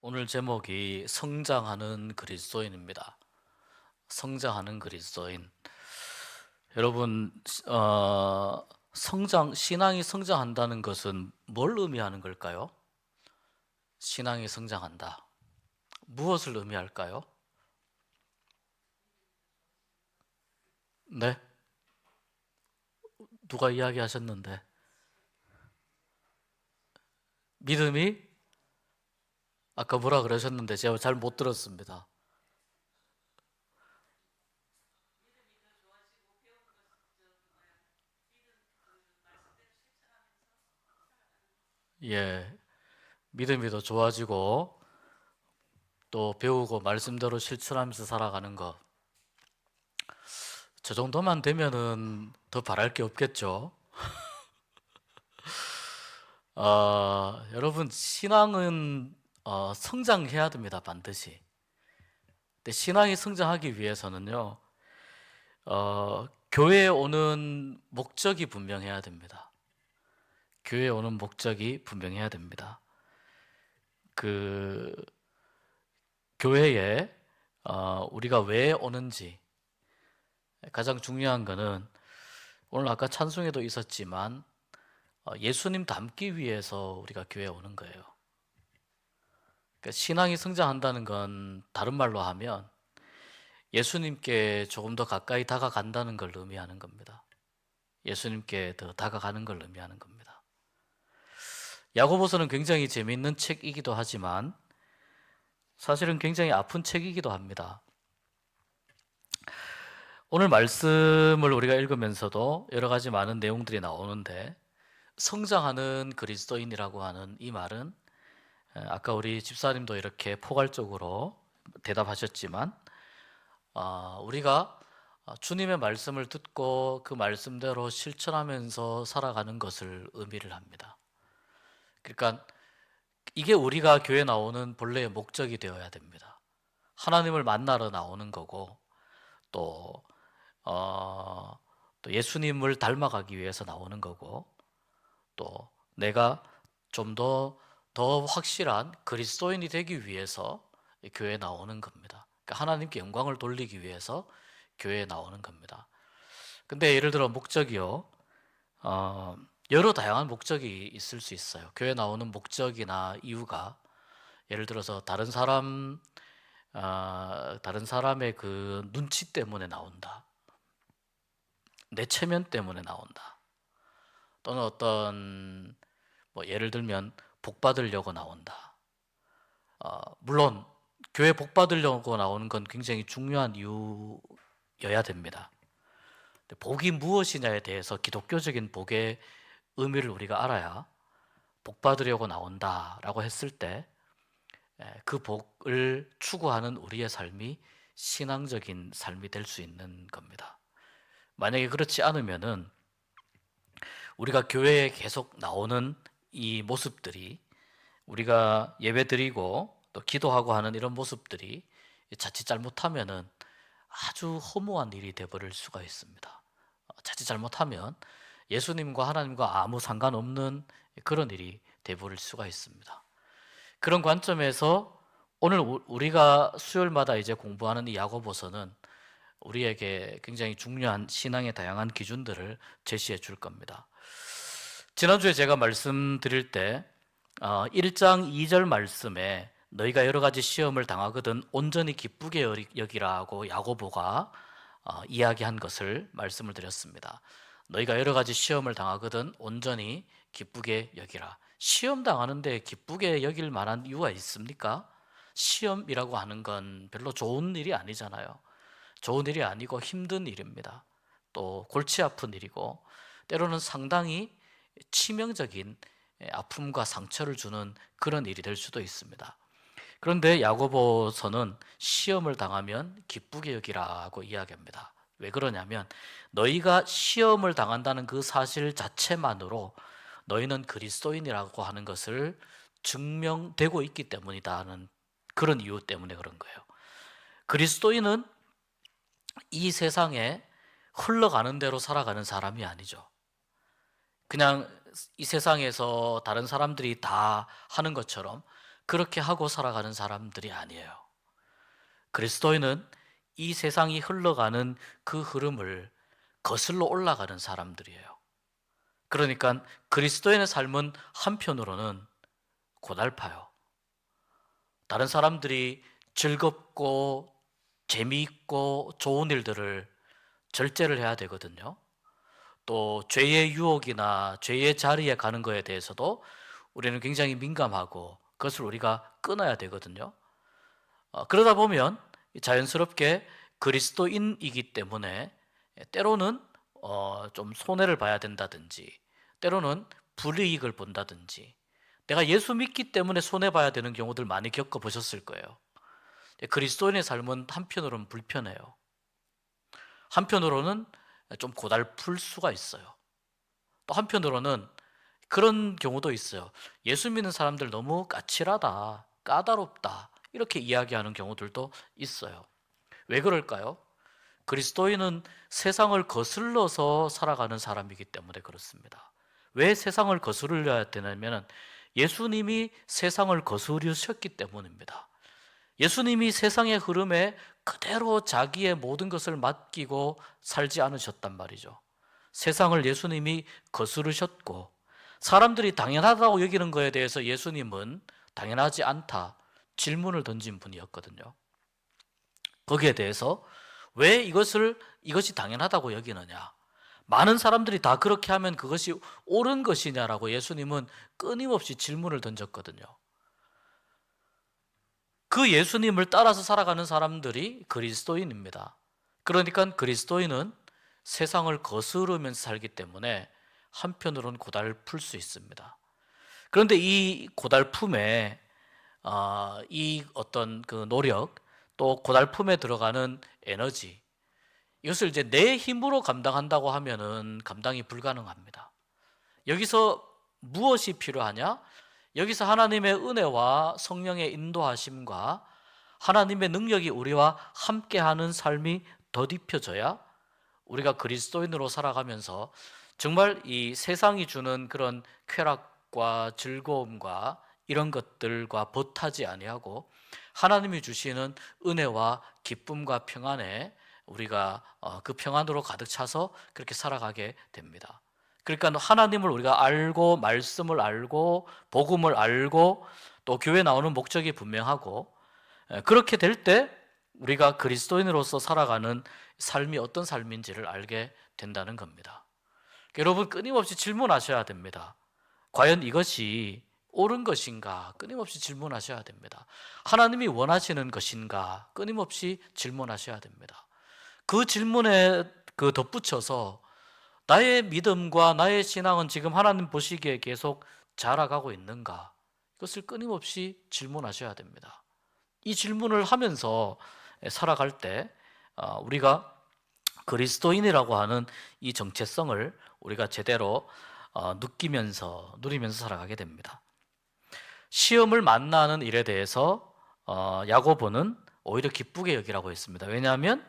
오늘 제목이 성장하는 그리스도인입니다. 성장하는 그리스도인. 여러분, 신앙이 성장한다는 것은 뭘 의미하는 걸까요? 신앙이 성장한다. 무엇을 의미할까요? 네? 누가 이야기하셨는데. 믿음이 아까 뭐라 그러셨는데 제가 잘 못 들었습니다. 예. 믿음이 더 좋아지고 또 배우고 말씀대로 실천하면서 살아가는 것. 저 정도만 되면은 더 바랄 게 없겠죠. 여러분, 신앙은 성장해야 됩니다, 반드시. 근데 신앙이 성장하기 위해서는요, 교회에 오는 목적이 분명해야 됩니다. 교회에 오는 목적이 분명해야 됩니다. 그, 교회에 우리가 왜 오는지 가장 중요한 거는 오늘 아까 찬송에도 있었지만 예수님 닮기 위해서 우리가 교회에 오는 거예요. 그러니까 신앙이 성장한다는 건 다른 말로 하면 예수님께 조금 더 가까이 다가간다는 걸 의미하는 겁니다. 예수님께 더 다가가는 걸 의미하는 겁니다. 야고보서는 굉장히 재미있는 책이기도 하지만 사실은 굉장히 아픈 책이기도 합니다. 오늘 말씀을 우리가 읽으면서도 여러 가지 많은 내용들이 나오는데 성장하는 그리스도인이라고 하는 이 말은 아까 우리 집사님도 이렇게 포괄적으로 대답하셨지만 우리가 주님의 말씀을 듣고 그 말씀대로 실천하면서 살아가는 것을 의미를 합니다. 그러니까 이게 우리가 교회 나오는 본래의 목적이 되어야 됩니다. 하나님을 만나러 나오는 거고 또, 또 예수님을 닮아가기 위해서 나오는 거고 또 내가 좀 더 확실한 그리스도인이 되기 위해서 교회에 나오는 겁니다. 그러니까 하나님께 영광을 돌리기 위해서 교회에 나오는 겁니다. 근데 예를 들어 목적이요. 어, 여러 다양한 목적이 있을 수 있어요. 교회 나오는 목적이나 이유가 예를 들어서 다른 사람의 그 눈치 때문에 나온다. 내 체면 때문에 나온다. 또는 어떤 뭐 예를 들면 복 받으려고 나온다. 물론 교회 복 받으려고 나오는 건 굉장히 중요한 이유여야 됩니다. 복이 무엇이냐에 대해서 기독교적인 복의 의미를 우리가 알아야 복 받으려고 나온다라고 했을 때 그 복을 추구하는 우리의 삶이 신앙적인 삶이 될 수 있는 겁니다. 만약에 그렇지 않으면은 우리가 교회에 계속 나오는 이 모습들이 우리가 예배드리고 또 기도하고 하는 이런 모습들이 자칫 잘못하면은 아주 허무한 일이 되어버릴 수가 있습니다. 자칫 잘못하면 예수님과 하나님과 아무 상관없는 그런 일이 되어버릴 수가 있습니다. 그런 관점에서 오늘 우리가 수요일마다 이제 공부하는 이 야고보서는 우리에게 굉장히 중요한 신앙의 다양한 기준들을 제시해 줄 겁니다. 지난주에 제가 말씀드릴 때 1장 2절 말씀에 너희가 여러 가지 시험을 당하거든 온전히 기쁘게 여기라고 야고보가 이야기한 것을 말씀을 드렸습니다. 너희가 여러 가지 시험을 당하거든 온전히 기쁘게 여기라. 시험 당하는데 기쁘게 여길 만한 이유가 있습니까? 시험이라고 하는 건 별로 좋은 일이 아니잖아요. 좋은 일이 아니고 힘든 일입니다. 또 골치 아픈 일이고 때로는 상당히 치명적인 아픔과 상처를 주는 그런 일이 될 수도 있습니다. 그런데 야고보서는 시험을 당하면 기쁘게 여기라고 이야기합니다. 왜 그러냐면 너희가 시험을 당한다는 그 사실 자체만으로 너희는 그리스도인이라고 하는 것을 증명되고 있기 때문이다는 그런 이유 때문에 그런 거예요. 그리스도인은 이 세상에 흘러가는 대로 살아가는 사람이 아니죠. 그냥 이 세상에서 다른 사람들이 다 하는 것처럼 그렇게 하고 살아가는 사람들이 아니에요. 그리스도인은 이 세상이 흘러가는 그 흐름을 거슬러 올라가는 사람들이에요. 그러니까 그리스도인의 삶은 한편으로는 고달파요. 다른 사람들이 즐겁고 재미있고 좋은 일들을 절제를 해야 되거든요. 또 죄의 유혹이나 죄의 자리에 가는 것에 대해서도 우리는 굉장히 민감하고 그것을 우리가 끊어야 되거든요. 그러다 보면 자연스럽게 그리스도인이기 때문에 때로는 좀 손해를 봐야 된다든지, 때로는 불이익을 본다든지, 내가 예수 믿기 때문에 손해 봐야 되는 경우들 많이 겪어보셨을 거예요. 그리스도인의 삶은 한편으로는 불편해요. 한편으로는 좀 고달플 수가 있어요. 또 한편으로는 그런 경우도 있어요. 예수 믿는 사람들 너무 까칠하다, 까다롭다, 이렇게 이야기하는 경우들도 있어요. 왜 그럴까요? 그리스도인은 세상을 거슬러서 살아가는 사람이기 때문에 그렇습니다. 왜 세상을 거스르려야 되냐면 예수님이 세상을 거스르셨기 때문입니다. 예수님이 세상의 흐름에 그대로 자기의 모든 것을 맡기고 살지 않으셨단 말이죠. 세상을 예수님이 거스르셨고 사람들이 당연하다고 여기는 것에 대해서 예수님은 당연하지 않다 질문을 던진 분이었거든요. 거기에 대해서 왜 이것이 당연하다고 여기느냐? 많은 사람들이 다 그렇게 하면 그것이 옳은 것이냐라고 예수님은 끊임없이 질문을 던졌거든요. 그 예수님을 따라서 살아가는 사람들이 그리스도인입니다. 그러니까 그리스도인은 세상을 거스르면서 살기 때문에 한편으로는 고달플 수 있습니다. 그런데 이 고달픔에 이 어떤 그 노력 또 고달픔에 들어가는 에너지 이것을 이제 내 힘으로 감당한다고 하면은 감당이 불가능합니다. 여기서 무엇이 필요하냐? 여기서 하나님의 은혜와 성령의 인도하심과 하나님의 능력이 우리와 함께하는 삶이 덧입혀져야 우리가 그리스도인으로 살아가면서 정말 이 세상이 주는 그런 쾌락과 즐거움과 이런 것들과 벗하지 아니하고 하나님이 주시는 은혜와 기쁨과 평안에 우리가 그 평안으로 가득 차서 그렇게 살아가게 됩니다. 그러니까 하나님을 우리가 알고 말씀을 알고 복음을 알고 또 교회 나오는 목적이 분명하고 그렇게 될 때 우리가 그리스도인으로서 살아가는 삶이 어떤 삶인지를 알게 된다는 겁니다. 여러분 끊임없이 질문하셔야 됩니다. 과연 이것이 옳은 것인가? 끊임없이 질문하셔야 됩니다. 하나님이 원하시는 것인가? 끊임없이 질문하셔야 됩니다. 그 질문에 그 덧붙여서 나의 믿음과 나의 신앙은 지금 하나님 보시기에 계속 자라가고 있는가? 이것을 끊임없이 질문하셔야 됩니다. 이 질문을 하면서 살아갈 때 우리가 그리스도인이라고 하는 이 정체성을 우리가 제대로 누리면서 살아가게 됩니다. 시험을 만나는 일에 대해서 야고보는 오히려 기쁘게 여기라고 했습니다. 왜냐하면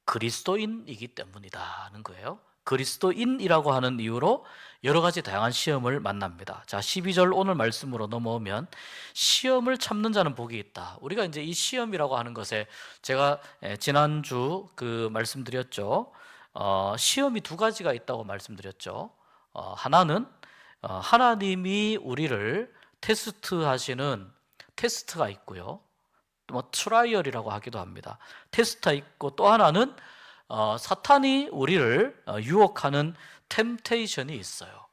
그리스도인이기 때문이다는 거예요. 그리스도인이라고 하는 이유로 여러 가지 다양한 시험을 만납니다. 자, 12절 오늘 말씀으로 넘어오면 시험을 참는 자는 복이 있다. 우리가 이제 이 시험이라고 하는 것에 제가 지난주 그 말씀드렸죠. 시험이 두 가지가 있다고 말씀드렸죠. 하나는 하나님이 우리를 테스트하시는 테스트가 있고요. 뭐 트라이얼이라고 하기도 합니다. 테스트가 있고 또 하나는 사탄이 우리를 유혹하는 템테이션이 있어요.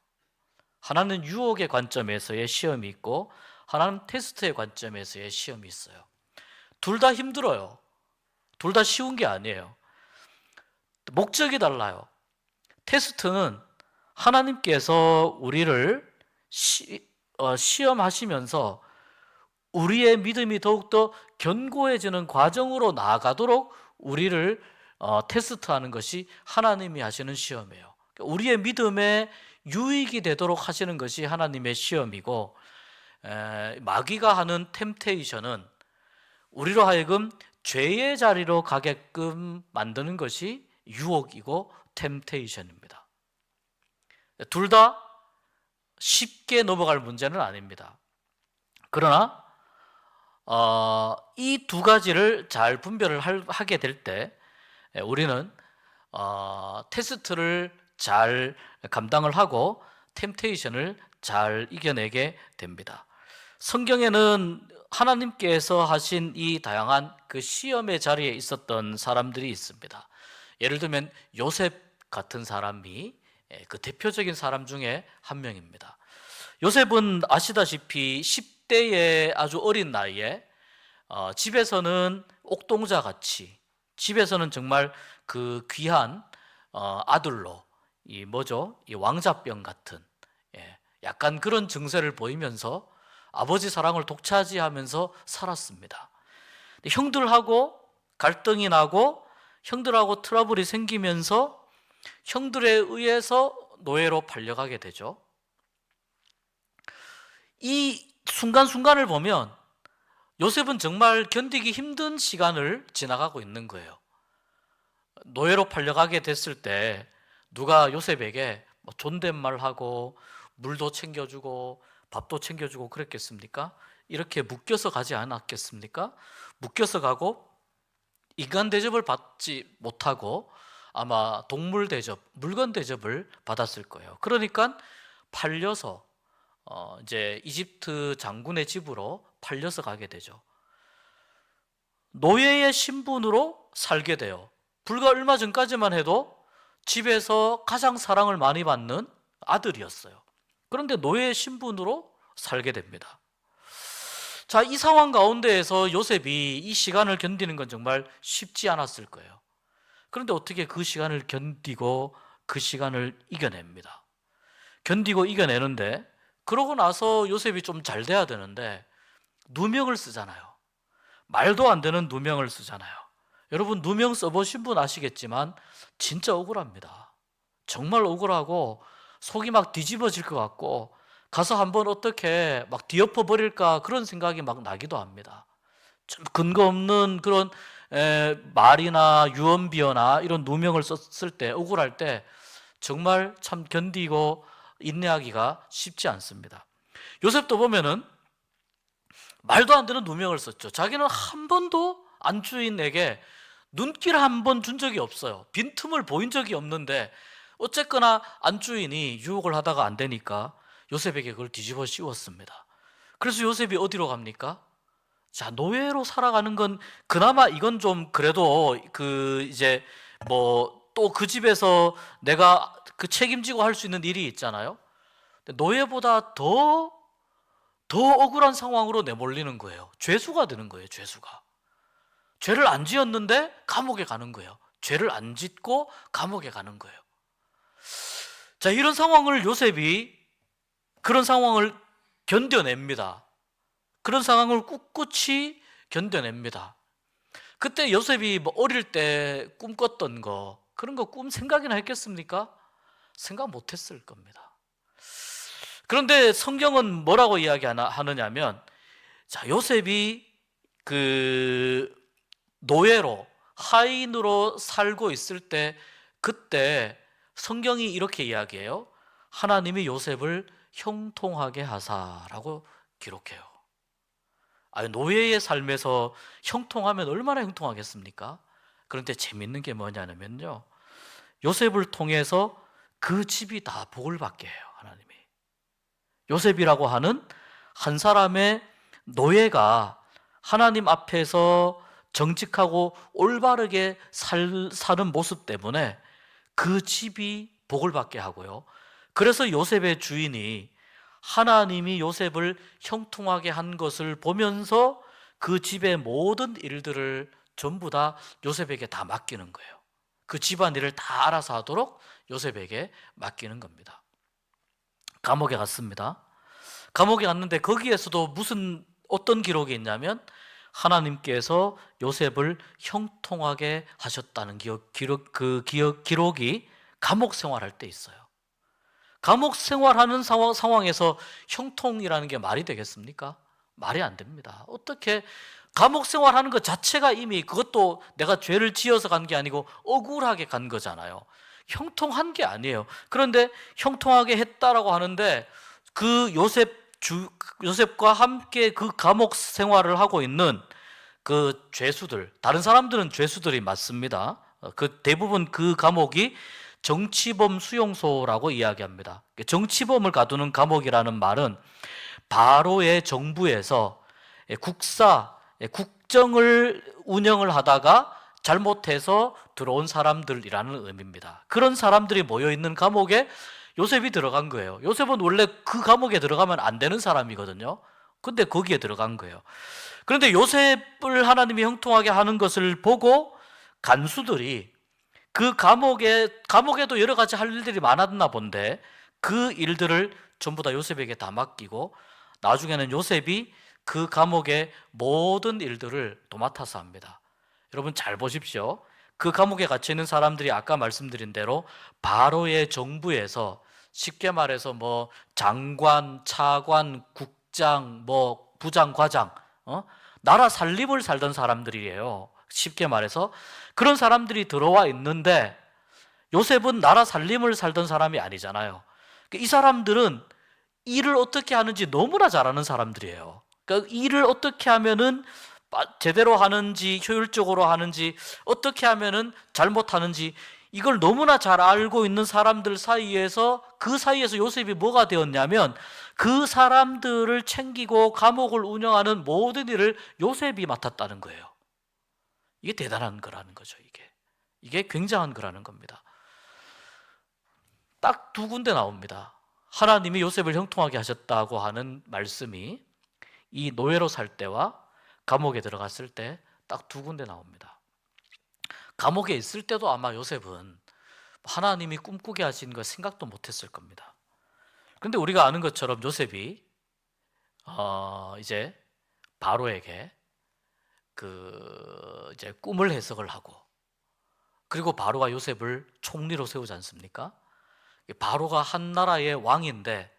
하나는 유혹의 관점에서의 시험이 있고 하나는 테스트의 관점에서의 시험이 있어요. 둘 다 힘들어요. 둘 다 쉬운 게 아니에요. 목적이 달라요. 테스트는 하나님께서 우리를 시험하시면서 우리의 믿음이 더욱더 견고해지는 과정으로 나아가도록 우리를 테스트하는 것이 하나님이 하시는 시험이에요. 우리의 믿음에 유익이 되도록 하시는 것이 하나님의 시험이고 마귀가 하는 템테이션은 우리로 하여금 죄의 자리로 가게끔 만드는 것이 유혹이고 템테이션입니다. 둘 다 쉽게 넘어갈 문제는 아닙니다. 그러나 이 두 가지를 잘 분별을 하게 될 때 우리는 테스트를 잘 감당을 하고 템테이션을 잘 이겨내게 됩니다. 성경에는 하나님께서 하신 이 다양한 그 시험의 자리에 있었던 사람들이 있습니다. 예를 들면 요셉 같은 사람이 그 대표적인 사람 중에 한 명입니다. 요셉은 아시다시피 10대의 아주 어린 나이에 집에서는 옥동자같이, 집에서는 정말 그 귀한 아들로 이 왕자병 같은 약간 그런 증세를 보이면서 아버지 사랑을 독차지하면서 살았습니다. 형들하고 갈등이 나고 형들하고 트러블이 생기면서 형들에 의해서 노예로 팔려가게 되죠. 이 순간순간을 보면 요셉은 정말 견디기 힘든 시간을 지나가고 있는 거예요. 노예로 팔려가게 됐을 때 누가 요셉에게 존댓말하고 물도 챙겨주고 밥도 챙겨주고 그랬겠습니까? 이렇게 묶여서 가지 않았겠습니까? 묶여서 가고 인간 대접을 받지 못하고 아마 동물 대접, 물건 대접을 받았을 거예요. 그러니까 팔려서 이제 이집트 장군의 집으로 팔려서 가게 되죠. 노예의 신분으로 살게 돼요. 불과 얼마 전까지만 해도 집에서 가장 사랑을 많이 받는 아들이었어요. 그런데 노예의 신분으로 살게 됩니다. 자, 이 상황 가운데에서 요셉이 이 시간을 견디는 건 정말 쉽지 않았을 거예요. 그런데 어떻게 그 시간을 견디고 그 시간을 이겨냅니다. 견디고 이겨내는데, 그러고 나서 요셉이 좀 잘 돼야 되는데 누명을 쓰잖아요. 말도 안 되는 누명을 쓰잖아요. 여러분, 누명 써보신 분 아시겠지만 진짜 억울합니다. 정말 억울하고 속이 막 뒤집어질 것 같고 가서 한번 어떻게 막 뒤엎어 버릴까 그런 생각이 막 나기도 합니다. 좀 근거 없는 그런 말이나 유언비어나 이런 누명을 썼을 때, 억울할 때 정말 참 견디고 인내하기가 쉽지 않습니다. 요셉도 보면은 말도 안 되는 누명을 썼죠. 자기는 한 번도 안주인에게 눈길 한 번 준 적이 없어요. 빈틈을 보인 적이 없는데 어쨌거나 안주인이 유혹을 하다가 안 되니까 요셉에게 그걸 뒤집어 씌웠습니다. 그래서 요셉이 어디로 갑니까? 자, 노예로 살아가는 건 그나마 이건 좀 그래도 이제 또 그 집에서 내가 그 책임지고 할 수 있는 일이 있잖아요. 근데 노예보다 더 억울한 상황으로 내몰리는 거예요. 죄수가 되는 거예요. 죄수가. 죄를 안 지었는데 감옥에 가는 거예요. 죄를 안 짓고 감옥에 가는 거예요. 자, 이런 상황을 요셉이 그런 상황을 견뎌냅니다. 그런 상황을 꿋꿋이 견뎌냅니다. 그때 요셉이 어릴 때 꿈꿨던 거, 그런 거 꿈 생각이나 했겠습니까? 생각 못 했을 겁니다. 그런데 성경은 뭐라고 이야기하느냐면, 자, 요셉이 그 노예로, 하인으로 살고 있을 때, 그때 성경이 이렇게 이야기해요. 하나님이 요셉을 형통하게 하사라고 기록해요. 노예의 삶에서 형통하면 얼마나 형통하겠습니까? 그런데 재밌는 게 뭐냐면요, 요셉을 통해서 그 집이 다 복을 받게 해요. 하나님이. 요셉이라고 하는 한 사람의 노예가 하나님 앞에서 정직하고 올바르게 사는 모습 때문에 그 집이 복을 받게 하고요. 그래서 요셉의 주인이 하나님이 요셉을 형통하게 한 것을 보면서 그 집의 모든 일들을 전부 다 요셉에게 다 맡기는 거예요. 그 집안일을 다 알아서 하도록 요셉에게 맡기는 겁니다. 감옥에 갔습니다. 감옥에 갔는데 거기에서도 어떤 기록이 있냐면, 하나님께서 요셉을 형통하게 하셨다는 기록이 감옥 생활할 때 있어요. 감옥 생활하는 상황에서 형통이라는 게 말이 되겠습니까? 말이 안 됩니다. 어떻게 감옥 생활하는 것 자체가 이미, 그것도 내가 죄를 지어서 간 게 아니고 억울하게 간 거잖아요. 형통한 게 아니에요. 그런데 형통하게 했다라고 하는데 그 요셉 요셉과 함께 그 감옥 생활을 하고 있는 그 죄수들, 다른 사람들은 죄수들이 맞습니다. 그 대부분 그 감옥이 정치범 수용소라고 이야기합니다. 정치범을 가두는 감옥이라는 말은 바로의 정부에서 국정을 운영을 하다가 잘못해서 들어온 사람들이라는 의미입니다. 그런 사람들이 모여 있는 감옥에 요셉이 들어간 거예요. 요셉은 원래 그 감옥에 들어가면 안 되는 사람이거든요. 근데 거기에 들어간 거예요. 그런데 요셉을 하나님이 형통하게 하는 것을 보고 간수들이 그 감옥에도 여러 가지 할 일들이 많았나 본데 그 일들을 전부 다 요셉에게 다 맡기고 나중에는 요셉이 그 감옥의 모든 일들을 도맡아서 합니다. 여러분 잘 보십시오. 그 감옥에 갇혀 있는 사람들이 아까 말씀드린 대로 바로의 정부에서 쉽게 말해서 뭐 장관, 차관, 국장, 뭐 부장, 과장, 나라 살림을 살던 사람들이에요. 쉽게 말해서 그런 사람들이 들어와 있는데 요셉은 나라 살림을 살던 사람이 아니잖아요. 이 사람들은 일을 어떻게 하는지 너무나 잘 아는 사람들이에요. 그러니까 일을 어떻게 하면은 제대로 하는지, 효율적으로 하는지, 어떻게 하면은 잘못하는지 이걸 너무나 잘 알고 있는 사람들 사이에서 그 사이에서 요셉이 뭐가 되었냐면 그 사람들을 챙기고 감옥을 운영하는 모든 일을 요셉이 맡았다는 거예요. 이게 대단한 거라는 거죠. 이게 굉장한 거라는 겁니다. 딱 두 군데 나옵니다. 하나님이 요셉을 형통하게 하셨다고 하는 말씀이 이 노예로 살 때와 감옥에 들어갔을 때 딱 두 군데 나옵니다. 감옥에 있을 때도 아마 요셉은 하나님이 꿈꾸게 하신 거 생각도 못했을 겁니다. 그런데 우리가 아는 것처럼 요셉이 이제 바로에게 이제 꿈을 해석을 하고 그리고 바로가 요셉을 총리로 세우지 않습니까? 바로가 한 나라의 왕인데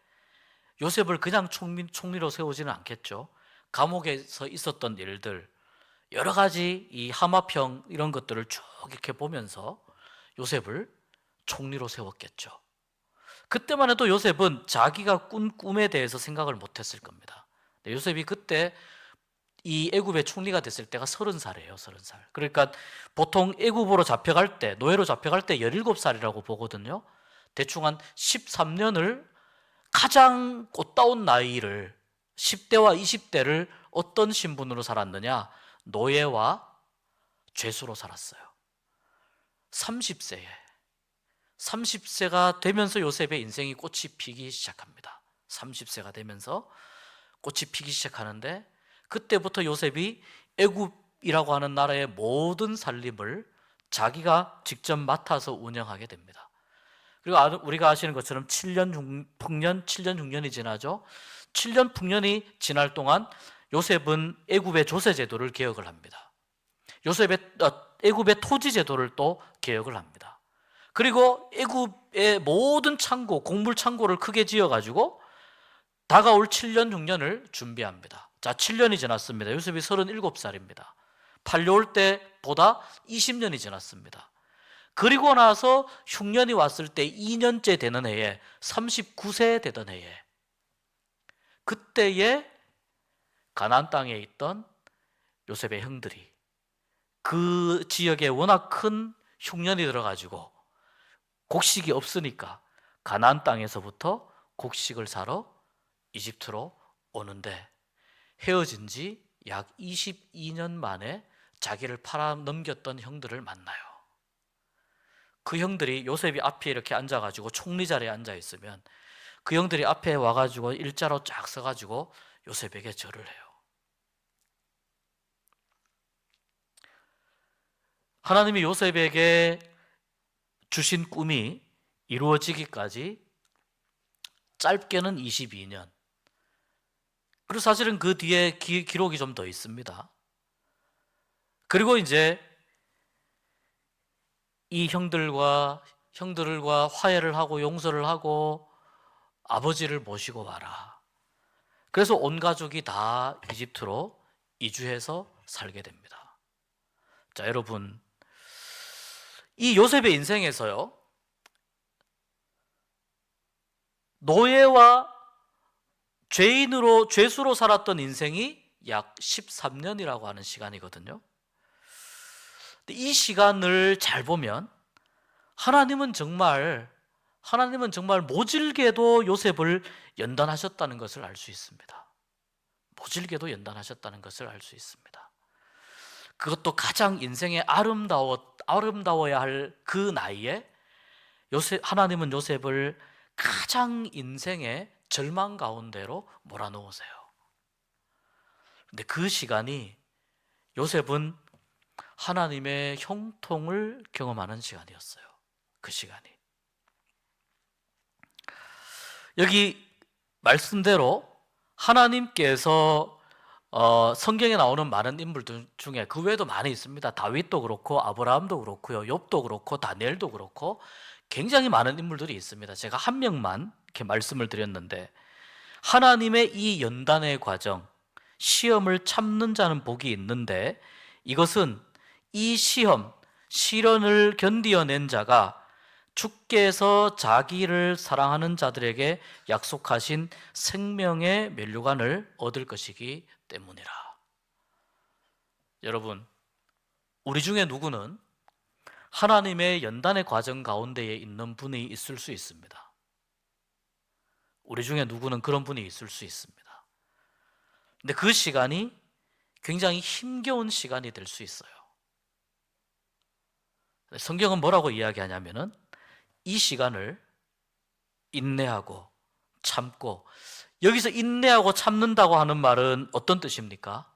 요셉을 그냥 총리로 세우지는 않겠죠. 감옥에서 있었던 일들, 여러 가지 이 하마평 이런 것들을 쭉 이렇게 보면서 요셉을 총리로 세웠겠죠. 그때만 해도 요셉은 자기가 꾼 꿈에 대해서 생각을 못했을 겁니다. 요셉이 그때 이 애굽의 총리가 됐을 때가 30살이에요. 30살. 그러니까 보통 애굽으로 잡혀갈 때, 노예로 잡혀갈 때 17살이라고 보거든요. 대충 한 13년을 가장 꽃다운 나이를 10대와 20대를 어떤 신분으로 살았느냐? 노예와 죄수로 살았어요. 30세가 되면서 요셉의 인생이 꽃이 피기 시작합니다. 30세가 되면서 꽃이 피기 시작하는데 그때부터 요셉이 애굽이라고 하는 나라의 모든 살림을 자기가 직접 맡아서 운영하게 됩니다. 그리고 우리가 아시는 것처럼 7년 풍년, 7년 6년이 지나죠. 7년 풍년이 지날 동안 요셉은 애굽의 조세 제도를 개혁을 합니다. 애굽의 토지 제도를 또 개혁을 합니다. 그리고 애굽의 모든 창고, 곡물 창고를 크게 지어가지고 다가올 7년 6년을 준비합니다. 자, 7년이 지났습니다. 요셉이 37살입니다. 팔려올 때보다 20년이 지났습니다. 그리고 나서 흉년이 왔을 때 2년째 되는 해에 39세 되던 해에 그때에 가나안 땅에 있던 요셉의 형들이 그 지역에 워낙 큰 흉년이 들어가지고 곡식이 없으니까 가나안 땅에서부터 곡식을 사러 이집트로 오는데 헤어진 지 약 22년 만에 자기를 팔아 넘겼던 형들을 만나요. 그 형들이 요셉이 앞에 이렇게 앉아가지고 총리 자리에 앉아 있으면 그 형들이 앞에 와가지고 일자로 쫙 서가지고 요셉에게 절을 해요. 하나님이 요셉에게 주신 꿈이 이루어지기까지 짧게는 22년. 그리고 사실은 그 뒤에 기록이 좀 더 있습니다. 그리고 이제 이 형들과 화해를 하고 용서를 하고 아버지를 모시고 와라. 그래서 온 가족이 다 이집트로 이주해서 살게 됩니다. 자, 여러분, 이 요셉의 인생에서요, 노예와 죄수로 살았던 인생이 약 13년이라고 하는 시간이거든요. 이 시간을 잘 보면 하나님은 정말 모질게도 요셉을 연단하셨다는 것을 알 수 있습니다. 모질게도 연단하셨다는 것을 알 수 있습니다. 그것도 가장 인생에 아름다워야 할 그 나이에 하나님은 요셉을 가장 인생의 절망 가운데로 몰아넣으세요. 근데 그 시간이 요셉은 하나님의 형통을 경험하는 시간이었어요. 그 시간이. 여기 말씀대로 하나님께서 성경에 나오는 많은 인물들 중에 그 외에도 많이 있습니다. 다윗도 그렇고 아브라함도 그렇고요, 욥도 그렇고 다니엘도 그렇고 굉장히 많은 인물들이 있습니다. 제가 한 명만 이렇게 말씀을 드렸는데, 하나님의 이 연단의 과정, 시험을 참는 자는 복이 있는데, 이것은 이 시련을 견디어낸 자가 주께서 자기를 사랑하는 자들에게 약속하신 생명의 면류관을 얻을 것이기 때문이라. 여러분, 우리 중에 누구는 하나님의 연단의 과정 가운데에 있는 분이 있을 수 있습니다. 우리 중에 누구는 그런 분이 있을 수 있습니다. 근데 그 시간이 굉장히 힘겨운 시간이 될 수 있어요. 성경은 뭐라고 이야기하냐면은 이 시간을 인내하고 참고, 여기서 인내하고 참는다고 하는 말은 어떤 뜻입니까?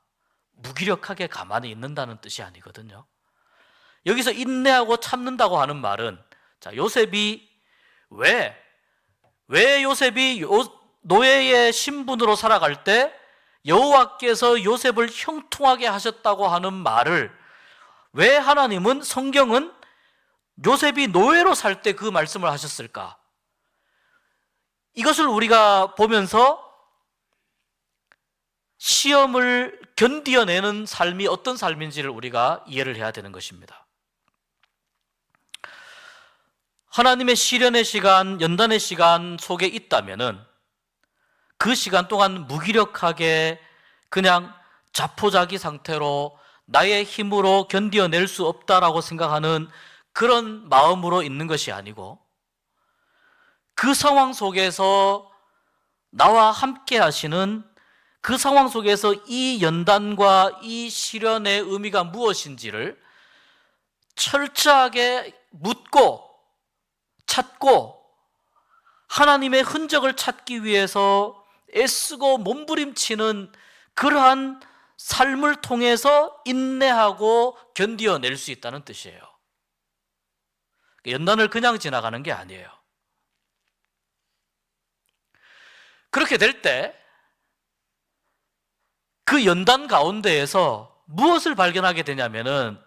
무기력하게 가만히 있는다는 뜻이 아니거든요. 여기서 인내하고 참는다고 하는 말은, 자, 요셉이 왜 요셉이 노예의 신분으로 살아갈 때 여호와께서 요셉을 형통하게 하셨다고 하는 말을 왜 하나님은, 성경은 요셉이 노예로 살 때 그 말씀을 하셨을까? 이것을 우리가 보면서 시험을 견디어내는 삶이 어떤 삶인지를 우리가 이해를 해야 되는 것입니다. 하나님의 시련의 시간, 연단의 시간 속에 있다면은 그 시간 동안 무기력하게 그냥 자포자기 상태로 나의 힘으로 견디어낼 수 없다라고 생각하는 그런 마음으로 있는 것이 아니고, 그 상황 속에서 나와 함께 하시는, 그 상황 속에서 이 연단과 이 시련의 의미가 무엇인지를 철저하게 묻고 찾고 하나님의 흔적을 찾기 위해서 애쓰고 몸부림치는 그러한 삶을 통해서 인내하고 견디어낼 수 있다는 뜻이에요. 연단을 그냥 지나가는 게 아니에요. 그렇게 될 때 그 연단 가운데에서 무엇을 발견하게 되냐면은,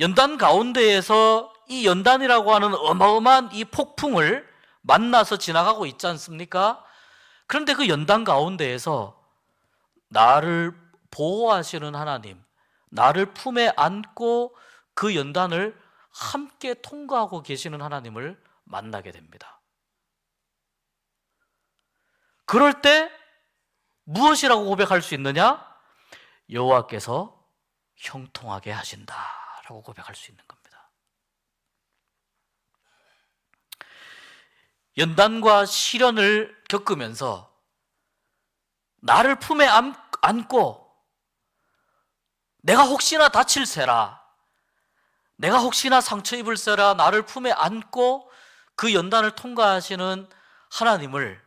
연단 가운데에서 이 연단이라고 하는 어마어마한 이 폭풍을 만나서 지나가고 있지 않습니까? 그런데 그 연단 가운데에서 나를 보호하시는 하나님, 나를 품에 안고 그 연단을 함께 통과하고 계시는 하나님을 만나게 됩니다. 그럴 때 무엇이라고 고백할 수 있느냐? 여호와께서 형통하게 하신다라고 고백할 수 있는 겁니다. 연단과 시련을 겪으면서 나를 품에 안고 내가 혹시나 다칠세라, 내가 혹시나 상처 입을세라 나를 품에 안고 그 연단을 통과하시는 하나님을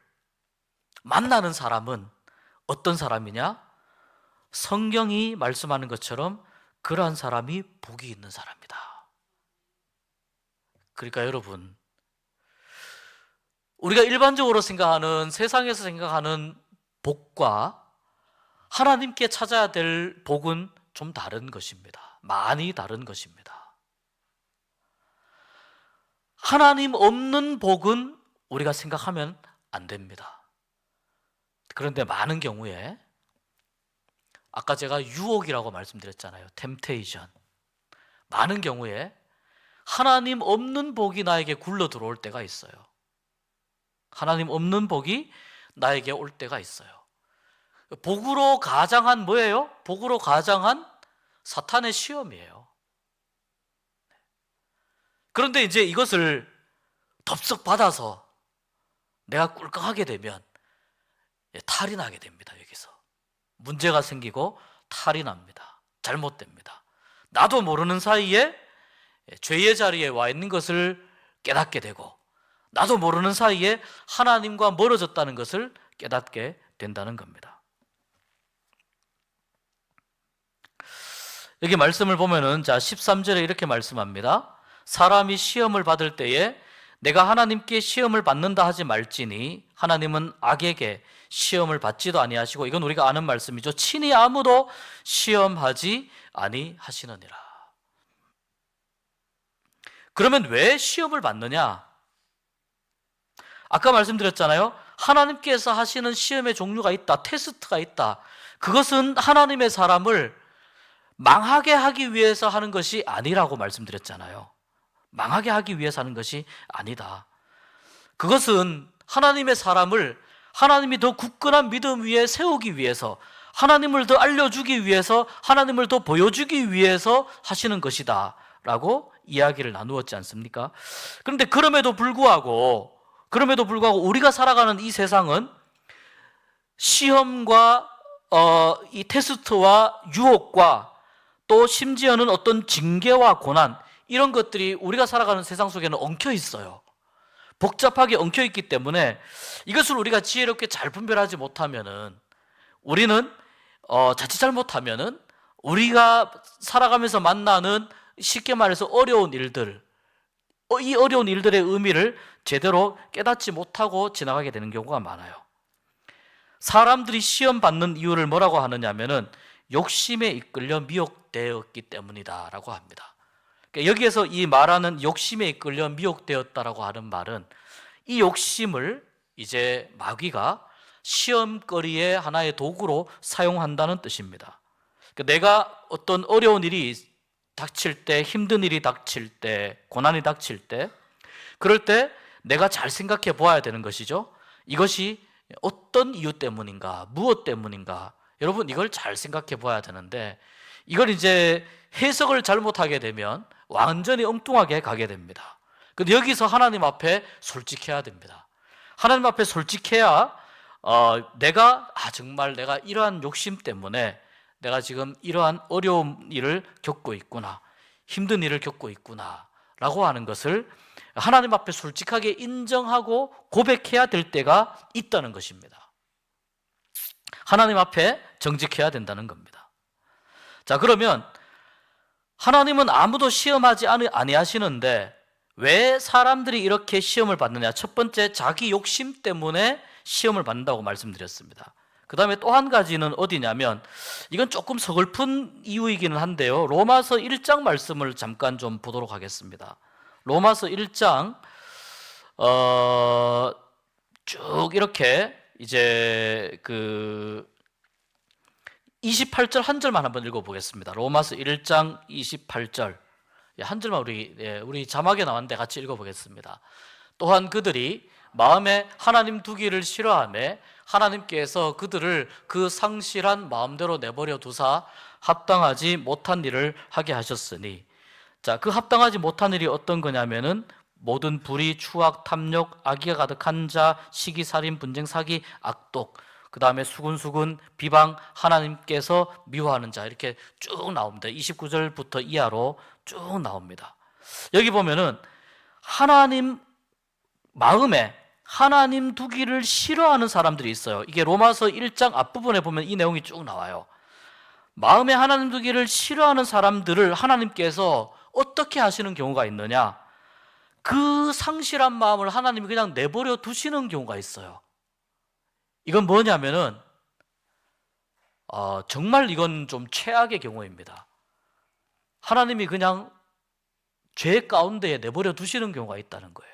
만나는 사람은 어떤 사람이냐? 성경이 말씀하는 것처럼 그러한 사람이 복이 있는 사람이다. 그러니까 여러분, 우리가 일반적으로 생각하는, 세상에서 생각하는 복과 하나님께 찾아야 될 복은 좀 다른 것입니다. 많이 다른 것입니다. 하나님 없는 복은 우리가 생각하면 안 됩니다. 그런데 많은 경우에, 아까 제가 유혹이라고 말씀드렸잖아요. 템테이션. 많은 경우에 하나님 없는 복이 나에게 굴러 들어올 때가 있어요. 하나님 없는 복이 나에게 올 때가 있어요. 복으로 가장한 뭐예요? 복으로 가장한 사탄의 시험이에요. 그런데 이제 이것을 덥석 받아서 내가 꿀꺽하게 되면 탈이 나게 됩니다. 여기서 문제가 생기고 탈이 납니다. 잘못됩니다. 나도 모르는 사이에 죄의 자리에 와 있는 것을 깨닫게 되고, 나도 모르는 사이에 하나님과 멀어졌다는 것을 깨닫게 된다는 겁니다. 여기 말씀을 보면은, 자, 13절에 이렇게 말씀합니다. 사람이 시험을 받을 때에 내가 하나님께 시험을 받는다 하지 말지니 하나님은 악에게 시험을 받지도 아니하시고, 이건 우리가 아는 말씀이죠. 친히 아무도 시험하지 아니하시느니라. 그러면 왜 시험을 받느냐? 아까 말씀드렸잖아요. 하나님께서 하시는 시험의 종류가 있다. 테스트가 있다. 그것은 하나님의 사람을 망하게 하기 위해서 하는 것이 아니라고 말씀드렸잖아요. 망하게 하기 위해서 하는 것이 아니다. 그것은 하나님의 사람을 하나님이 더 굳건한 믿음 위에 세우기 위해서, 하나님을 더 알려주기 위해서, 하나님을 더 보여주기 위해서 하시는 것이다 라고 이야기를 나누었지 않습니까? 그런데 그럼에도 불구하고 우리가 살아가는 이 세상은 시험과 이 테스트와 유혹과 또 심지어는 어떤 징계와 고난, 이런 것들이 우리가 살아가는 세상 속에는 엉켜 있어요. 복잡하게 엉켜 있기 때문에 이것을 우리가 지혜롭게 잘 분별하지 못하면은, 우리는 자칫 잘못하면은 우리가 살아가면서 만나는, 쉽게 말해서 어려운 일들, 이 어려운 일들의 의미를 제대로 깨닫지 못하고 지나가게 되는 경우가 많아요. 사람들이 시험 받는 이유를 뭐라고 하느냐면은 욕심에 이끌려 미혹되었기 때문이다라고 합니다. 여기에서 이 말하는 욕심에 이끌려 미혹되었다라고 하는 말은, 이 욕심을 이제 마귀가 시험거리의 하나의 도구로 사용한다는 뜻입니다. 내가 어떤 어려운 일이 닥칠 때, 힘든 일이 닥칠 때, 고난이 닥칠 때, 그럴 때 내가 잘 생각해 보아야 되는 것이죠. 이것이 어떤 이유 때문인가, 무엇 때문인가, 여러분 이걸 잘 생각해 보아야 되는데, 이걸 이제 해석을 잘못하게 되면 완전히 엉뚱하게 가게 됩니다. 근데 여기서 하나님 앞에 솔직해야 됩니다. 하나님 앞에 솔직해야 내가 정말 내가 이러한 욕심 때문에 내가 지금 이러한 어려운 일을 겪고 있구나, 힘든 일을 겪고 있구나 라고 하는 것을 하나님 앞에 솔직하게 인정하고 고백해야 될 때가 있다는 것입니다. 하나님 앞에 정직해야 된다는 겁니다. 자, 그러면 하나님은 아무도 시험하지 아니하시는데 왜 사람들이 이렇게 시험을 받느냐? 첫 번째, 자기 욕심 때문에 시험을 받는다고 말씀드렸습니다. 그 다음에 또 한 가지는 어디냐면, 이건 조금 서글픈 이유이기는 한데요, 로마서 1장 말씀을 잠깐 좀 보도록 하겠습니다. 로마서 1장 쭉 이렇게 이제 28절 한 절만 한번 읽어보겠습니다. 로마서 1장 28절 한 절만 우리 자막에 나왔는데 같이 읽어보겠습니다. 또한 그들이 마음에 하나님 두기를 싫어하며 하나님께서 그들을 그 상실한 마음대로 내버려 두사 합당하지 못한 일을 하게 하셨으니, 자, 그 합당하지 못한 일이 어떤 거냐면은 모든 불의, 추악, 탐욕, 악의가 가득한 자, 시기, 살인, 분쟁, 사기, 악독, 그 다음에 수군수군, 비방, 하나님께서 미워하는 자, 이렇게 쭉 나옵니다. 29절부터 이하로 쭉 나옵니다. 여기 보면은 하나님 마음에 하나님 두기를 싫어하는 사람들이 있어요. 이게 로마서 1장 앞부분에 보면 이 내용이 쭉 나와요. 마음에 하나님 두기를 싫어하는 사람들을 하나님께서 어떻게 하시는 경우가 있느냐? 그 상실한 마음을 하나님이 그냥 내버려 두시는 경우가 있어요. 이건 뭐냐면은 정말 이건 좀 최악의 경우입니다. 하나님이 그냥 죄 가운데에 내버려 두시는 경우가 있다는 거예요.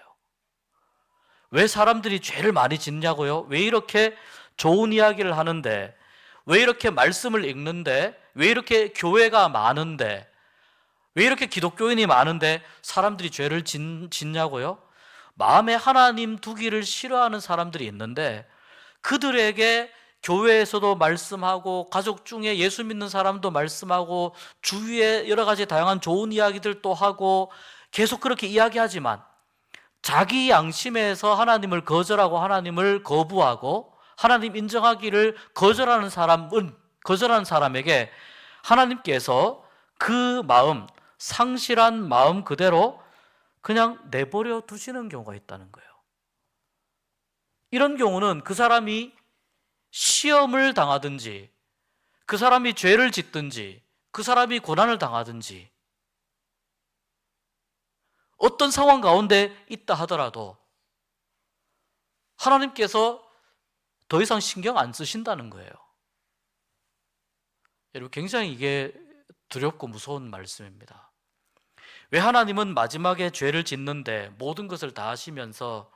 왜 사람들이 죄를 많이 짓냐고요? 왜 이렇게 좋은 이야기를 하는데, 왜 이렇게 말씀을 읽는데, 왜 이렇게 교회가 많은데, 왜 이렇게 기독교인이 많은데 사람들이 죄를 짓냐고요? 마음에 하나님 두기를 싫어하는 사람들이 있는데 그들에게 교회에서도 말씀하고 가족 중에 예수 믿는 사람도 말씀하고 주위에 여러 가지 다양한 좋은 이야기들도 하고 계속 그렇게 이야기하지만 자기 양심에서 하나님을 거절하고 하나님을 거부하고 하나님 인정하기를 거절하는 사람에게 하나님께서 그 마음, 상실한 마음 그대로 그냥 내버려 두시는 경우가 있다는 거예요. 이런 경우는 그 사람이 시험을 당하든지 그 사람이 죄를 짓든지 그 사람이 고난을 당하든지 어떤 상황 가운데 있다 하더라도 하나님께서 더 이상 신경 안 쓰신다는 거예요. 여러분, 굉장히 이게 두렵고 무서운 말씀입니다. 왜 하나님은 마지막에 죄를 짓는데 모든 것을 다 하시면서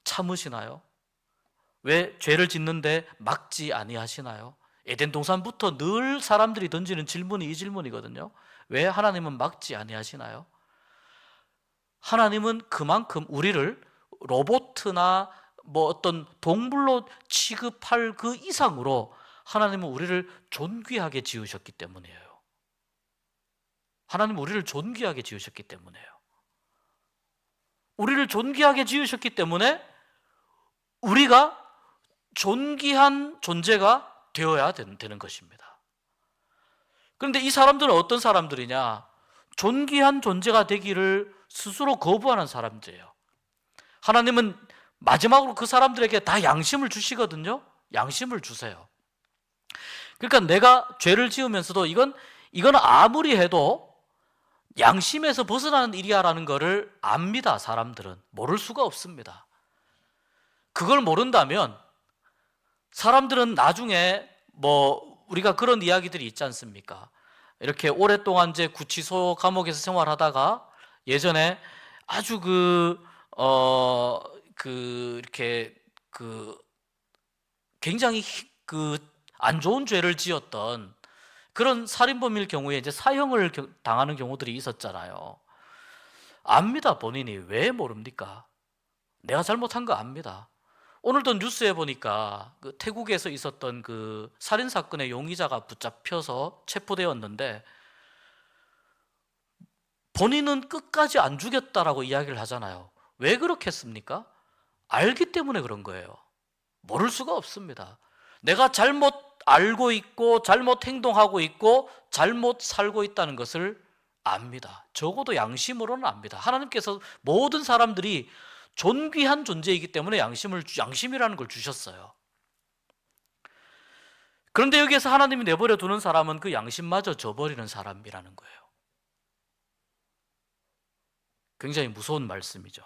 참으시나요? 왜 죄를 짓는데 막지 아니하시나요? 에덴 동산부터 늘 사람들이 던지는 질문이 이 질문이거든요. 왜 하나님은 막지 아니하시나요? 하나님은 그만큼 우리를 로봇이나 뭐 어떤 동물로 취급할 그 이상으로 하나님은 우리를 존귀하게 지으셨기 때문이에요. 하나님은 우리를 존귀하게 지으셨기 때문이에요. 우리를 존귀하게 지으셨기 때문에 우리가 존귀한 존재가 되어야 되는 것입니다. 그런데 이 사람들은 어떤 사람들이냐? 존귀한 존재가 되기를 스스로 거부하는 사람들이에요. 하나님은 마지막으로 그 사람들에게 다 양심을 주시거든요. 양심을 주세요. 그러니까 내가 죄를 지으면서도 이건 아무리 해도 양심에서 벗어나는 일이야라는 것을 압니다. 사람들은 모를 수가 없습니다. 그걸 모른다면 사람들은 나중에 뭐 우리가 그런 이야기들이 있지 않습니까? 이렇게 오랫동안 이제 구치소 감옥에서 생활하다가 예전에 아주 이렇게 굉장히 안 좋은 죄를 지었던 그런 살인범일 경우에 이제 사형을 당하는 경우들이 있었잖아요. 압니다. 본인이. 왜 모릅니까? 내가 잘못한 거 압니다. 오늘도 뉴스에 보니까 그 태국에서 있었던 그 살인 사건의 용의자가 붙잡혀서 체포되었는데 본인은 끝까지 안 죽였다라고 이야기를 하잖아요. 왜 그렇겠습니까? 알기 때문에 그런 거예요. 모를 수가 없습니다. 내가 잘못 알고 있고 잘못 행동하고 있고 잘못 살고 있다는 것을 압니다. 적어도 양심으로는 압니다. 하나님께서 모든 사람들이 존귀한 존재이기 때문에 양심이라는 걸 주셨어요. 그런데 여기에서 하나님이 내버려 두는 사람은 그 양심마저 저버리는 사람이라는 거예요. 굉장히 무서운 말씀이죠.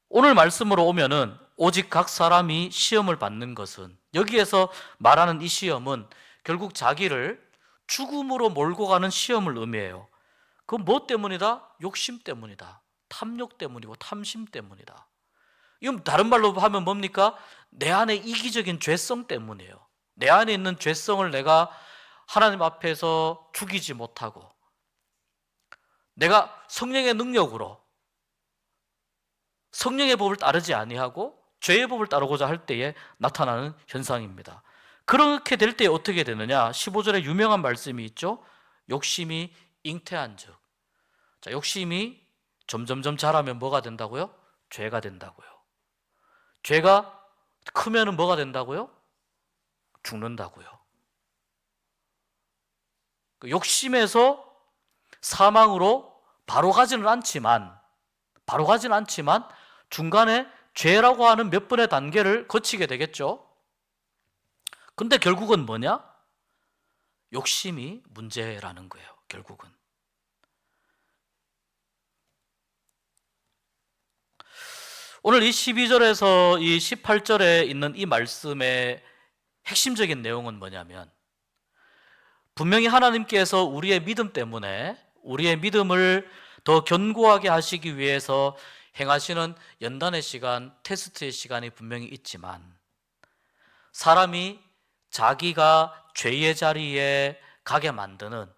오늘 말씀으로 오면은 오직 각 사람이 시험을 받는 것은, 여기에서 말하는 이 시험은 결국 자기를 죽음으로 몰고 가는 시험을 의미해요. 그건 뭐 때문이다? 욕심 때문이다. 탐욕 때문이고 탐심 때문이다. 이건 다른 말로 하면 뭡니까? 내 안에 이기적인 죄성 때문이에요. 내 안에 있는 죄성을 내가 하나님 앞에서 죽이지 못하고 내가 성령의 능력으로 성령의 법을 따르지 아니하고 죄의 법을 따르고자 할 때에 나타나는 현상입니다. 그렇게 될 때 어떻게 되느냐? 15절에 유명한 말씀이 있죠. 욕심이 잉태한즉. 자, 욕심이 점점점 자라면 뭐가 된다고요? 죄가 된다고요. 죄가 크면은 뭐가 된다고요? 죽는다고요. 욕심에서 사망으로 바로 가지는 않지만 중간에 죄라고 하는 몇 번의 단계를 거치게 되겠죠. 근데 결국은 뭐냐? 욕심이 문제라는 거예요. 결국은. 오늘 이 12절에서 이 18절에 있는 이 말씀의 핵심적인 내용은 뭐냐면, 분명히 하나님께서 우리의 믿음 때문에 우리의 믿음을 더 견고하게 하시기 위해서 행하시는 연단의 시간, 테스트의 시간이 분명히 있지만, 사람이 자기가 죄의 자리에 가게 만드는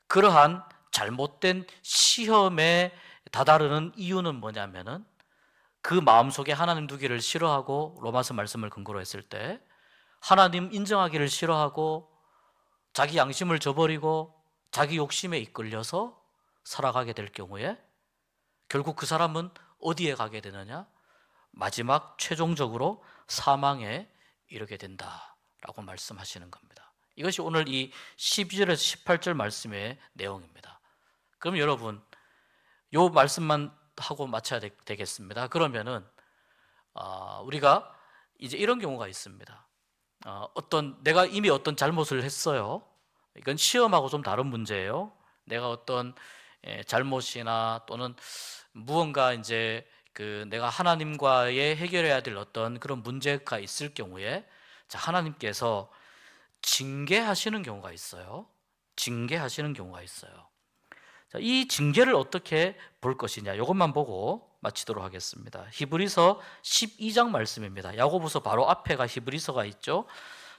그러한 잘못된 시험에 다다르는 이유는 뭐냐면은 그 마음속에 하나님 두기를 싫어하고 로마서 말씀을 근거로 했을 때 하나님 인정하기를 싫어하고 자기 양심을 저버리고 자기 욕심에 이끌려서 살아가게 될 경우에 결국 그 사람은 어디에 가게 되느냐? 마지막 최종적으로 사망에 이르게 된다라고 말씀하시는 겁니다. 이것이 오늘 이 12절에서 18절 말씀의 내용입니다. 그럼 여러분 요 말씀만 하고 마쳐야 되겠습니다. 그러면은 우리가 이제 이런 경우가 있습니다. 내가 이미 어떤 잘못을 했어요. 이건 시험하고 좀 다른 문제예요. 내가 어떤 잘못이나 또는 무언가 이제 내가 하나님과의 해결해야 될 어떤 그런 문제가 있을 경우에 하나님께서 징계하시는 경우가 있어요. 징계하시는 경우가 있어요. 이 징계를 어떻게 볼 것이냐, 이것만 보고 마치도록 하겠습니다. 히브리서 12장 말씀입니다. 야고보서 바로 앞에가 히브리서가 있죠.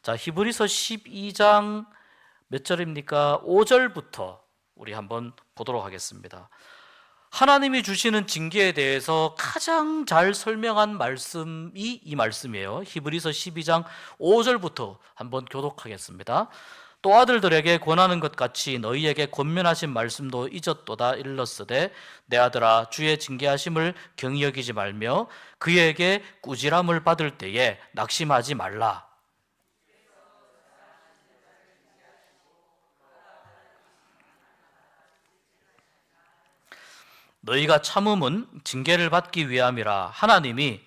자, 히브리서 12장 몇 절입니까? 5절부터 우리 한번 보도록 하겠습니다. 하나님이 주시는 징계에 대해서 가장 잘 설명한 말씀이 이 말씀이에요. 히브리서 12장 5절부터 한번 교독하겠습니다. 또 아들들에게 권하는 것 같이 너희에게 권면하신 말씀도 잊었도다. 일렀으되 내 아들아 주의 징계하심을 경히 여기지 말며 그에게 꾸지람을 받을 때에 낙심하지 말라. 너희가 참음은 징계를 받기 위함이라. 하나님이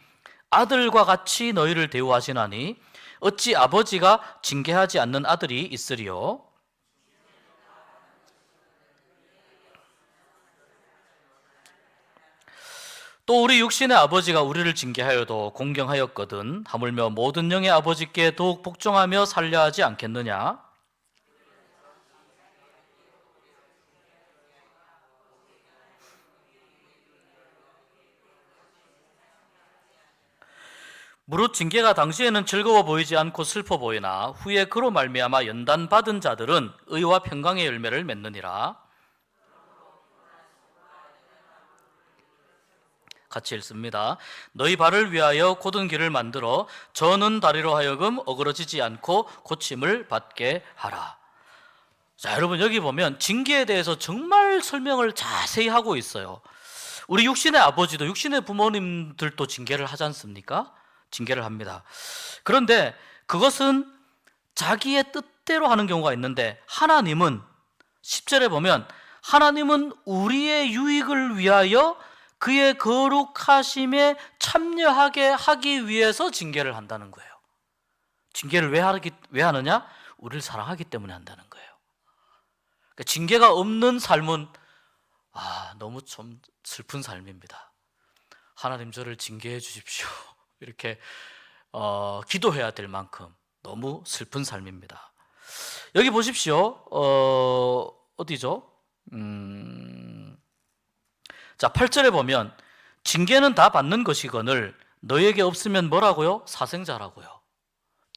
아들과 같이 너희를 대우하시나니 어찌 아버지가 징계하지 않는 아들이 있으리요? 또 우리 육신의 아버지가 우리를 징계하여도 공경하였거든 하물며 모든 영의 아버지께 더욱 복종하며 살려 하지 않겠느냐? 무릇 징계가 당시에는 즐거워 보이지 않고 슬퍼 보이나 후에 그로 말미암아 연단 받은 자들은 의와 평강의 열매를 맺느니라. 같이 읽습니다. 너희 발을 위하여 곧은 길을 만들어 저는 다리로 하여금 어그러지지 않고 고침을 받게 하라. 자, 여러분 여기 보면 징계에 대해서 정말 설명을 자세히 하고 있어요. 우리 육신의 아버지도 육신의 부모님들도 징계를 하지 않습니까? 징계를 합니다. 그런데 그것은 자기의 뜻대로 하는 경우가 있는데 하나님은 10절에 보면 하나님은 우리의 유익을 위하여 그의 거룩하심에 참여하게 하기 위해서 징계를 한다는 거예요. 징계를 왜 하느냐? 우리를 사랑하기 때문에 한다는 거예요. 그러니까 징계가 없는 삶은 너무 좀 슬픈 삶입니다. 하나님 저를 징계해 주십시오. 이렇게 기도해야 될 만큼 너무 슬픈 삶입니다. 여기 보십시오. 어디죠? 자, 8절에 보면 징계는 다 받는 것이거늘 너에게 없으면 뭐라고요? 사생자라고요.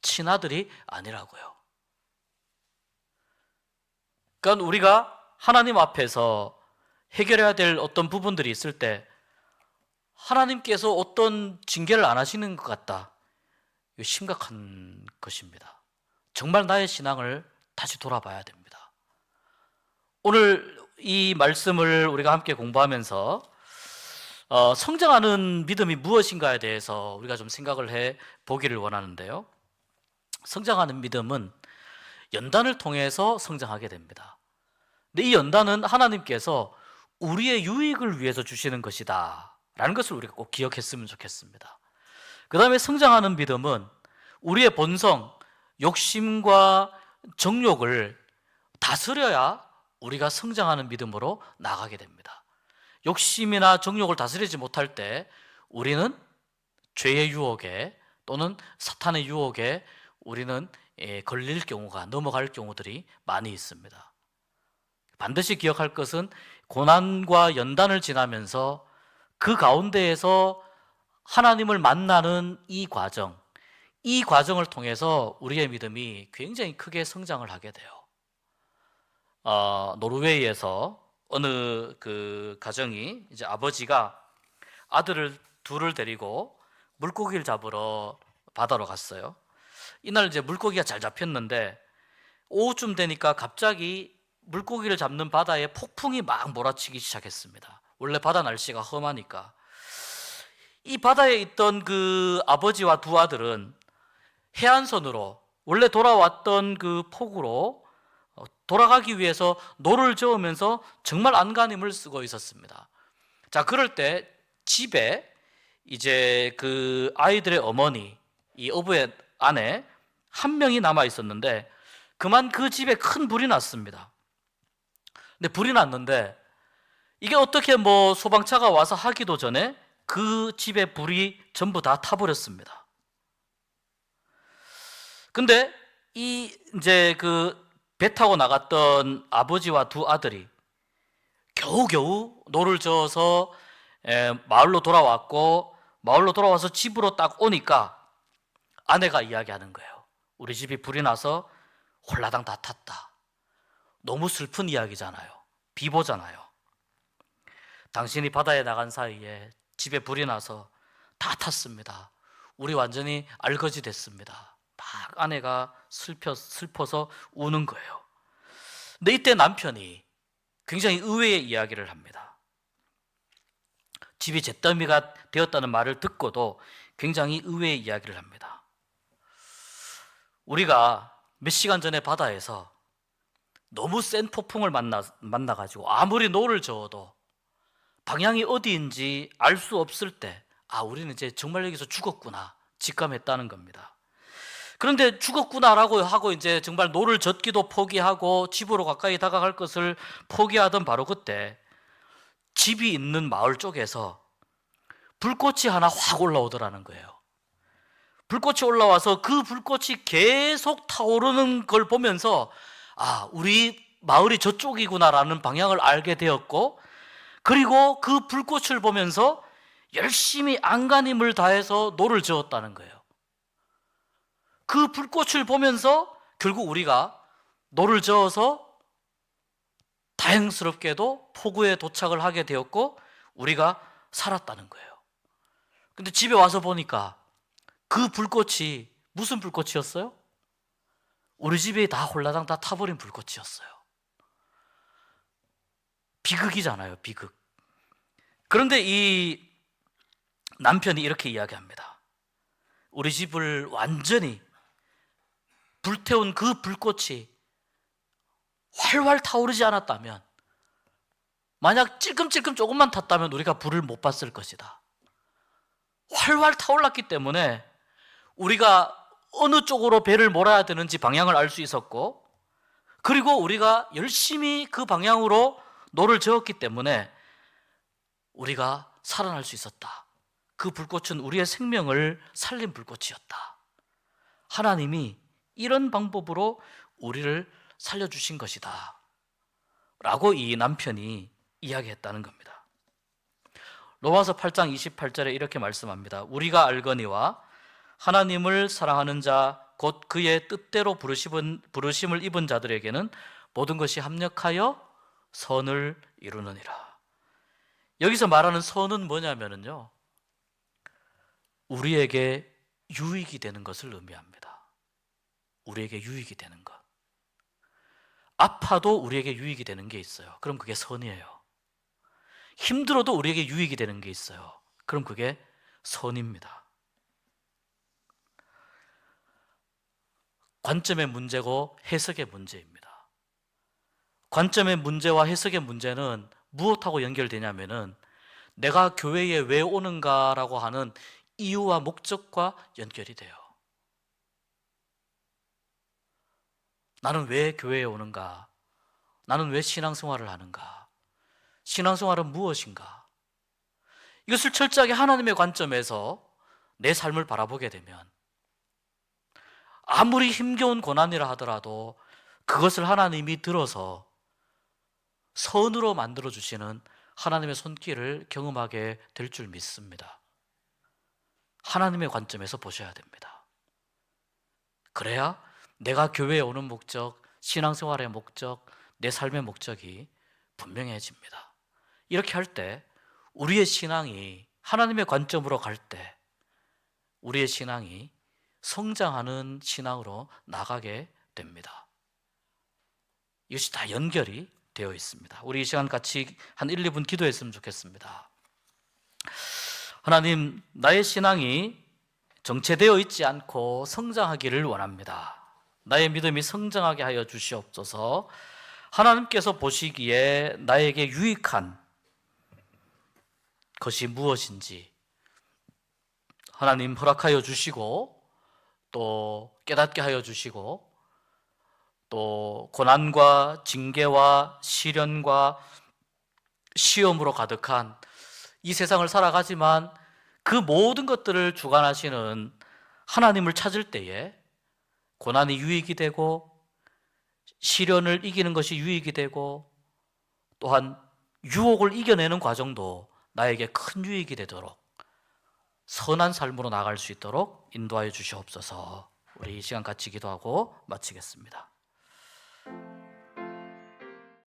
친아들이 아니라고요. 그러니까 우리가 하나님 앞에서 해결해야 될 어떤 부분들이 있을 때 하나님께서 어떤 징계를 안 하시는 것 같다. 이거 심각한 것입니다. 정말 나의 신앙을 다시 돌아봐야 됩니다. 오늘 이 말씀을 우리가 함께 공부하면서 성장하는 믿음이 무엇인가에 대해서 우리가 좀 생각을 해 보기를 원하는데요. 성장하는 믿음은 연단을 통해서 성장하게 됩니다. 근데 이 연단은 하나님께서 우리의 유익을 위해서 주시는 것이다 라는 것을 우리가 꼭 기억했으면 좋겠습니다. 그 다음에 성장하는 믿음은 우리의 본성, 욕심과 정욕을 다스려야 우리가 성장하는 믿음으로 나가게 됩니다. 욕심이나 정욕을 다스리지 못할 때 우리는 죄의 유혹에 또는 사탄의 유혹에 우리는 걸릴 경우가, 넘어갈 경우들이 많이 있습니다. 반드시 기억할 것은 고난과 연단을 지나면서 그 가운데에서 하나님을 만나는 이 과정을 통해서 우리의 믿음이 굉장히 크게 성장을 하게 돼요. 노르웨이에서 어느 그 가정이 이제 아버지가 아들을 둘을 데리고 물고기를 잡으러 바다로 갔어요. 이날 이제 물고기가 잘 잡혔는데 오후쯤 되니까 갑자기 물고기를 잡는 바다에 폭풍이 막 몰아치기 시작했습니다. 원래 바다 날씨가 험하니까. 이 바다에 있던 그 아버지와 두 아들은 해안선으로 원래 돌아왔던 그 폭우로 돌아가기 위해서 노를 저으면서 정말 안간힘을 쓰고 있었습니다. 자, 그럴 때 집에 이제 그 아이들의 어머니, 이 어부의 아내 한 명이 남아 있었는데 그만 그 집에 큰 불이 났습니다. 근데 불이 났는데 이게 어떻게 뭐 소방차가 와서 하기도 전에 그 집에 불이 전부 다 타버렸습니다. 근데 이 이제 그 배 타고 나갔던 아버지와 두 아들이 겨우겨우 노를 저어서 마을로 돌아왔고, 마을로 돌아와서 집으로 딱 오니까 아내가 이야기하는 거예요. 우리 집이 불이 나서 홀라당 다 탔다. 너무 슬픈 이야기잖아요. 비보잖아요. 당신이 바다에 나간 사이에 집에 불이 나서 다 탔습니다. 우리 완전히 알거지 됐습니다. 막 아내가 슬퍼서 우는 거예요. 근데 이때 남편이 굉장히 의외의 이야기를 합니다. 집이 잿더미가 되었다는 말을 듣고도 굉장히 의외의 이야기를 합니다. 우리가 몇 시간 전에 바다에서 너무 센 폭풍을 만나가지고 아무리 노를 저어도 방향이 어디인지 알 수 없을 때, 아, 우리는 이제 정말 여기서 죽었구나 직감했다는 겁니다. 그런데 죽었구나라고 하고 이제 정말 노를 젓기도 포기하고 집으로 가까이 다가갈 것을 포기하던 바로 그때 집이 있는 마을 쪽에서 불꽃이 하나 확 올라오더라는 거예요. 불꽃이 올라와서 그 불꽃이 계속 타오르는 걸 보면서 아, 우리 마을이 저쪽이구나라는 방향을 알게 되었고, 그리고 그 불꽃을 보면서 열심히 안간힘을 다해서 노를 저었다는 거예요. 그 불꽃을 보면서 결국 우리가 노를 저어서 다행스럽게도 포구에 도착을 하게 되었고 우리가 살았다는 거예요. 근데 집에 와서 보니까 그 불꽃이 무슨 불꽃이었어요? 우리 집이 다 홀라당 다 타버린 불꽃이었어요. 비극이잖아요, 비극. 그런데 이 남편이 이렇게 이야기합니다. 우리 집을 완전히 불태운 그 불꽃이 활활 타오르지 않았다면, 만약 찔끔찔끔 조금만 탔다면 우리가 불을 못 봤을 것이다. 활활 타올랐기 때문에 우리가 어느 쪽으로 배를 몰아야 되는지 방향을 알 수 있었고, 그리고 우리가 열심히 그 방향으로 노를 저었기 때문에 우리가 살아날 수 있었다. 그 불꽃은 우리의 생명을 살린 불꽃이었다. 하나님이 이런 방법으로 우리를 살려주신 것이다 라고 이 남편이 이야기했다는 겁니다. 로마서 8장 28절에 이렇게 말씀합니다. 우리가 알거니와 하나님을 사랑하는 자 곧 그의 뜻대로 부르심을 입은 자들에게는 모든 것이 합력하여 선을 이루느니라. 여기서 말하는 선은 뭐냐면요, 우리에게 유익이 되는 것을 의미합니다. 우리에게 유익이 되는 것. 아파도 우리에게 유익이 되는 게 있어요. 그럼 그게 선이에요. 힘들어도 우리에게 유익이 되는 게 있어요. 그럼 그게 선입니다. 관점의 문제고 해석의 문제입니다. 관점의 문제와 해석의 문제는 무엇하고 연결되냐면은 내가 교회에 왜 오는가라고 하는 이유와 목적과 연결이 돼요. 나는 왜 교회에 오는가? 나는 왜 신앙생활을 하는가? 신앙생활은 무엇인가? 이것을 철저하게 하나님의 관점에서 내 삶을 바라보게 되면 아무리 힘겨운 고난이라 하더라도 그것을 하나님이 들어서 선으로 만들어주시는 하나님의 손길을 경험하게 될 줄 믿습니다. 하나님의 관점에서 보셔야 됩니다. 그래야 내가 교회에 오는 목적, 신앙생활의 목적, 내 삶의 목적이 분명해집니다. 이렇게 할 때 우리의 신앙이 하나님의 관점으로 갈 때 우리의 신앙이 성장하는 신앙으로 나가게 됩니다. 이것이 다 연결이 되어 있습니다. 우리 이 시간 같이 한 1, 2분 기도했으면 좋겠습니다. 하나님, 나의 신앙이 정체되어 있지 않고 성장하기를 원합니다. 나의 믿음이 성장하게 하여 주시옵소서. 하나님께서 보시기에 나에게 유익한 것이 무엇인지 하나님 허락하여 주시고, 또 깨닫게 하여 주시고, 또 고난과 징계와 시련과 시험으로 가득한 이 세상을 살아가지만 그 모든 것들을 주관하시는 하나님을 찾을 때에 고난이 유익이 되고, 시련을 이기는 것이 유익이 되고, 또한 유혹을 이겨내는 과정도 나에게 큰 유익이 되도록 선한 삶으로 나갈 수 있도록 인도하여 주시옵소서. 우리 이 시간 같이 기도하고 마치겠습니다.